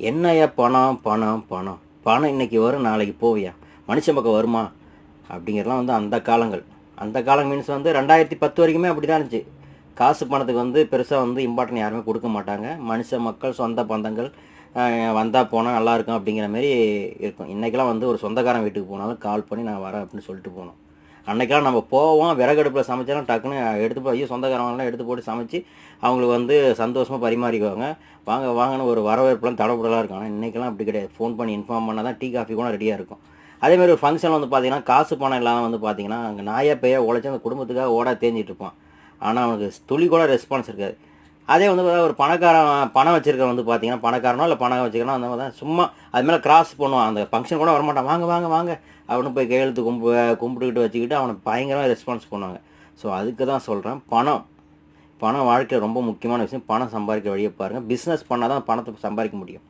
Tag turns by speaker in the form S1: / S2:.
S1: என்னய்யா பணம் பணம் பணம் பணம் இன்னைக்கு வரும் நாளைக்கு போவியா மனுஷன் பக்கம் வருமா அப்படிங்கிறலாம் வந்து அந்த காலங்கள். அந்த காலம் மீன்ஸ் வந்து 2010 வரைக்குமே அப்படி தான் இருந்துச்சு. காசு பணத்துக்கு வந்து பெருசாக வந்து இம்பார்ட்டன்ட் யாருமே கொடுக்க மாட்டாங்க. மனுஷ மக்கள் சொந்த பந்தங்கள் வந்தால் போனால் நல்லா இருக்கும் அப்படிங்கிற மாரி இருக்கும். இன்றைக்கெல்லாம் வந்து ஒரு சொந்தக்காரன் வீட்டுக்கு போனாலும் கால் பண்ணி நான் வரேன் அப்படின்னு சொல்லிட்டு போனோம். அன்றைக்கெல்லாம் நம்ம போவோம், விறகடுப்பில் சமைச்சாலும் டக்குன்னு எடுத்து போய் ஐயோ சொந்தக்காரங்களாம் எடுத்து போட்டு சமைச்சு அவங்களுக்கு வந்து சந்தோஷமாக பரிமாறிக்குவாங்க. வாங்க வாங்கன்னு ஒரு வரவேற்புலாம் தடபுடலாக இருக்கும். ஆனால் இன்றைக்கெல்லாம் அப்படி கிடையாது. ஃபோன் பண்ணி இன்ஃபார்ம் பண்ணால் தான் டீ காஃபி கூட ரெடியாக இருக்கும். அதேமாதிரி ஒரு ஃபங்க்ஷன் வந்து பார்த்தீங்கன்னா காசு பணம் இல்லாமல் வந்து பார்த்தீங்கன்னா அங்கே நாயா பேயா உழைச்சி அந்த குடும்பத்துக்காக ஓடா தேஞ்சிட்டு இருப்பான். ஆனால் அவனுக்கு துளி கூட ரெஸ்பான்ஸ் இருக்காது. அதே வந்து ஒரு பணக்காரன் பணம் வச்சிருக்கவன் வந்து பார்த்தீங்கன்னா பணக்காரனோ இல்லை பணம் வச்சுக்கணும் அந்த மாதிரி தான் சும்மா அது மேலே கிராஸ் பண்ணுவான். அந்த ஃபங்க்ஷன் கூட வரமாட்டான். வாங்க வாங்க வாங்க அப்படின்னு போய் கையெழுத்து கும்பிட்டுக்கிட்டு வச்சுக்கிட்டு அவனுக்கு பயங்கரமாக ரெஸ்பான்ஸ் பண்ணுவாங்க. ஸோ அதுக்கு தான் சொல்கிறேன், பணம் பணம் வாழ்க்கையில் ரொம்ப முக்கியமான விஷயம். பணம் சம்பாதிக்க வழியை பாருங்கள். பிஸ்னஸ் பண்ணால் தான் பணத்தை சம்பாதிக்க முடியும்.